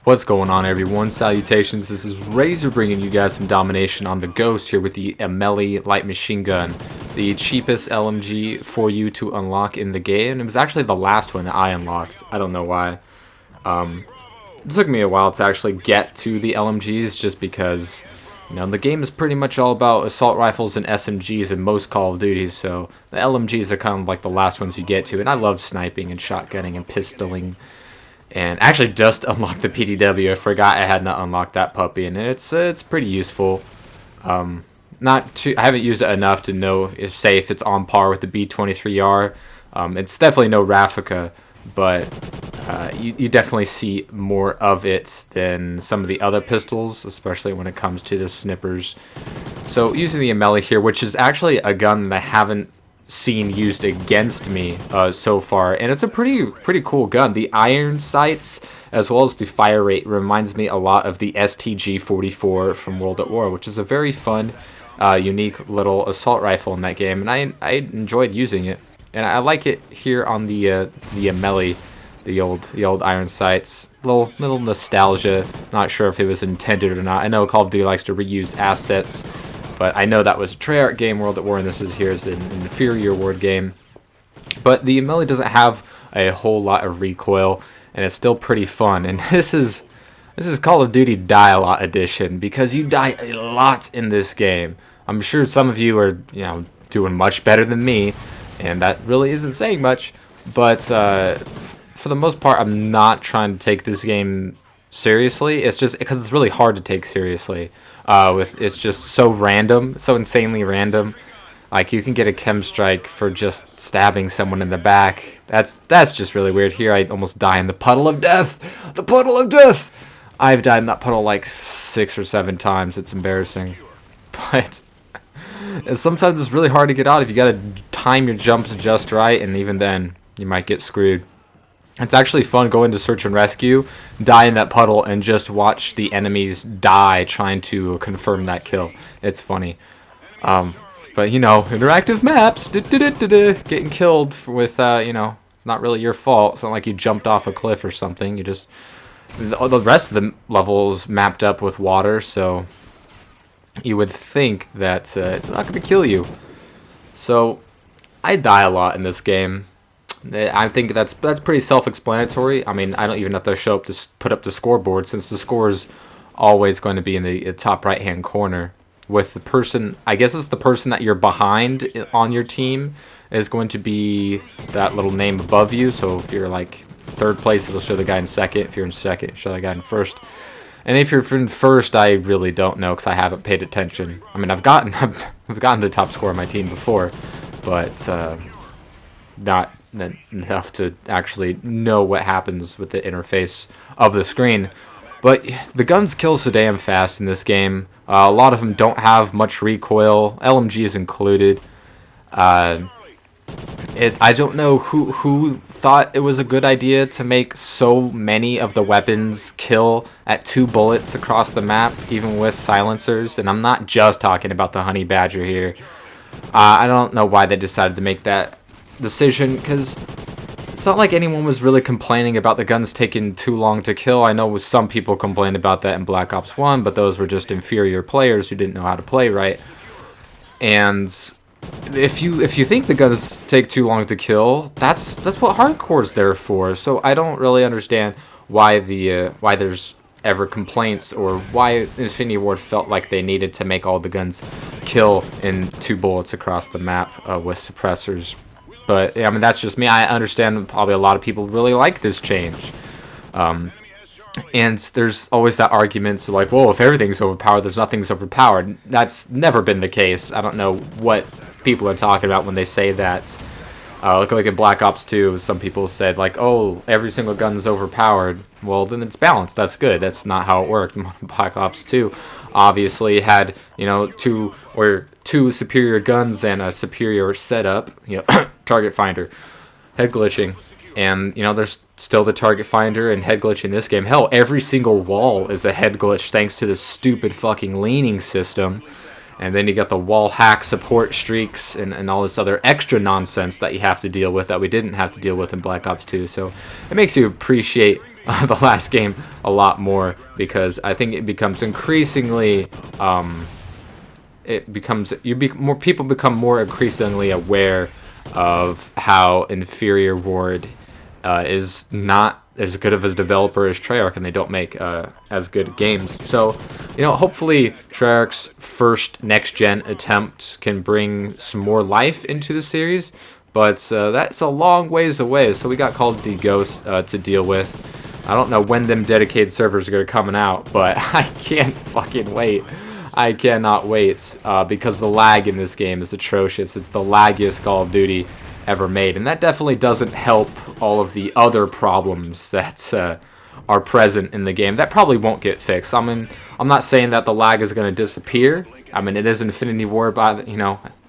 What's going on, everyone? Salutations, this is Razor bringing you guys some domination on the Ghost here with the Ameli Light Machine Gun, the cheapest LMG for you to unlock in the game. It was actually the last one that I unlocked. I don't know why. It took me a while to actually get to the LMGs just because, the game is pretty much all about assault rifles and SMGs in most Call of Duties, so the LMGs are kind of like the last ones you get to, and I love sniping and shotgunning and pistoling. And actually just unlocked the PDW. I forgot I had not unlocked that puppy, and it's pretty useful. Not too, I haven't used it enough to know if it's on par with the B23R. It's definitely no Raffica, but you definitely see more of it than some of the other pistols, especially when it comes to the snipers. So using the Ameli here, which is actually a gun that I haven't seen used against me so far, and it's a pretty cool gun. The iron sights as well as the fire rate reminds me a lot of the STG-44 from World at War, which is a very fun unique little assault rifle in that game, and I enjoyed using it, and I like it here on the Ameli, the old iron sights. Little nostalgia. Not sure if it was intended or not. I know Call of Duty likes to reuse assets, but I know that was a Treyarch game, World at War, and this is here's an inferior word game. But the Ameli doesn't have a whole lot of recoil, and it's still pretty fun. And this is Call of Duty Die a Lot edition, because you die a lot in this game. I'm sure some of you are doing much better than me, and that really isn't saying much. But for the most part, I'm not trying to take this game seriously. It's just because it's really hard to take seriously. It's just so random, so insanely random. Like, you can get a chem strike for just stabbing someone in the back. That's just really weird. Here I almost die in the puddle of death. The puddle of death. I've died in that puddle like 6 or 7 times. It's embarrassing. But sometimes it's really hard to get out if you gotta time your jumps just right, and even then you might get screwed. It's actually fun going to search and rescue, die in that puddle, and just watch the enemies die trying to confirm that kill. It's funny. But, interactive maps, getting killed with, it's not really your fault. It's not like you jumped off a cliff or something. The rest of the level is mapped up with water, so you would think that it's not going to kill you. So, I die a lot in this game. I think that's pretty self-explanatory. I mean, I don't even have to show up to put up the scoreboard, since the score is always going to be in the top right-hand corner. With the person, I guess it's the person that you're behind on your team is going to be that little name above you. So if you're like third place, it'll show the guy in second. If you're in second, it'll show the guy in first. And if you're in first, I really don't know, because I haven't paid attention. I mean, I've gotten the top score on my team before, but not enough to actually know what happens with the interface of the screen. But the guns kill so damn fast in this game. A lot of them don't have much recoil, LMGs included. I don't know who thought it was a good idea to make so many of the weapons kill at 2 bullets across the map, even with silencers. And I'm not just talking about the Honey Badger here. I don't know why they decided to make that decision, because it's not like anyone was really complaining about the guns taking too long to kill. I know some people complained about that in Black Ops 1, but those were just inferior players who didn't know how to play right. And if you think the guns take too long to kill, that's what hardcore's there for. So I don't really understand why why there's ever complaints, or why Infinity Ward felt like they needed to make all the guns kill in 2 bullets across the map with suppressors. But, I mean, that's just me. I understand probably a lot of people really like this change. And there's always that argument, so like, well, if everything's overpowered, there's nothing's overpowered. That's never been the case. I don't know what people are talking about when they say that. Like in Black Ops 2, some people said, like, oh, every single gun's overpowered. Well, then it's balanced. That's good. That's not how it worked. Black Ops 2 obviously had, 2 superior guns and a superior setup, target finder, head glitching, and there's still the target finder and head glitch in this game. Hell, every single wall is a head glitch thanks to this stupid fucking leaning system. And then you got the wall hack support streaks and all this other extra nonsense that you have to deal with that we didn't have to deal with in Black Ops 2. So it makes you appreciate the last game a lot more, because I think it becomes increasingly more people become more increasingly aware of how inferior Ward is not as good of a developer as Treyarch, and they don't make as good games. So, hopefully Treyarch's first next-gen attempt can bring some more life into the series, but that's a long ways away. So we got Call of Duty Ghosts to deal with. I don't know when them dedicated servers are going to come out, but I can't fucking wait. I cannot wait, because the lag in this game is atrocious. It's the laggiest Call of Duty ever made, and that definitely doesn't help all of the other problems that are present in the game that probably won't get fixed. I mean, I'm not saying that the lag is going to disappear. I mean, it is Infinity Ward, but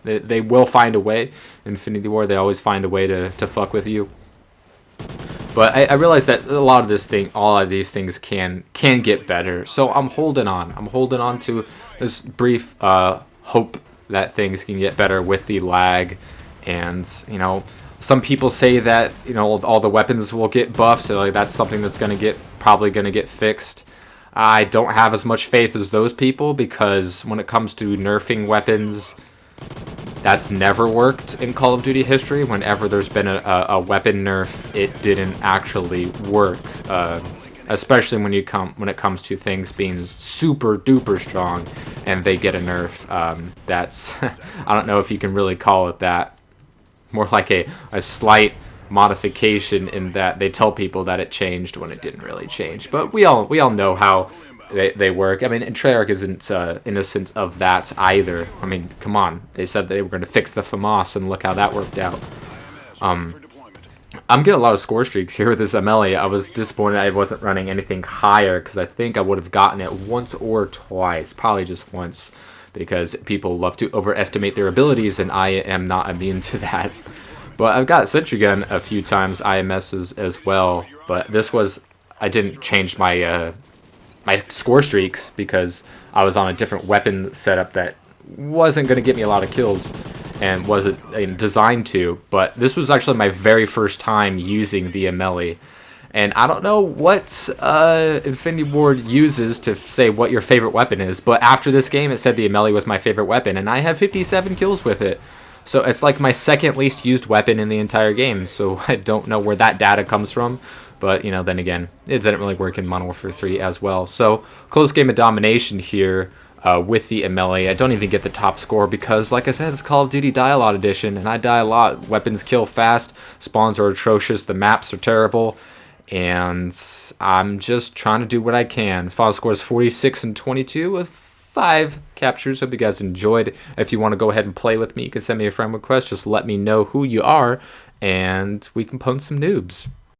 they will find a way. Infinity Ward, they always find a way to fuck with you. But I realize that all of these things can get better. So I'm holding on. I'm holding on to this brief hope that things can get better with the lag. And some people say that all the weapons will get buffed. So like that's something that's probably gonna get fixed. I don't have as much faith as those people, because when it comes to nerfing weapons, that's never worked in Call of Duty history. Whenever there's been a weapon nerf, it didn't actually work. Especially when it comes to things being super duper strong and they get a nerf. That's I don't know if you can really call it that. More like a slight modification, in that they tell people that it changed when it didn't really change. But we all know how they work. I mean, and Treyarch isn't innocent of that either. I mean, come on. They said they were going to fix the FAMAS, and look how that worked out. I'm getting a lot of score streaks here with this MLE. I was disappointed I wasn't running anything higher, because I think I would have gotten it once or twice. Probably just once, because people love to overestimate their abilities, and I am not immune to that. But I've got Sentry Gun a few times, IMSs as well. But I didn't change my my score streaks, because I was on a different weapon setup that wasn't going to get me a lot of kills, and wasn't designed to. But this was actually my very first time using the MLE. And I don't know what Infinity Ward uses to say what your favorite weapon is, but after this game it said the MLE was my favorite weapon, and I have 57 kills with it. So it's like my second least used weapon in the entire game, so I don't know where that data comes from. But, then again, it didn't really work in Modern Warfare 3 as well. So, close game of domination here with the MLE. I don't even get the top score because, like I said, it's Call of Duty Die a Lot edition, and I die a lot. Weapons kill fast, spawns are atrocious, the maps are terrible, and I'm just trying to do what I can. Final score is 46 and 22 with 5 captures. Hope you guys enjoyed. If you want to go ahead and play with me, you can send me a friend request. Just let me know who you are, and we can pwn some noobs.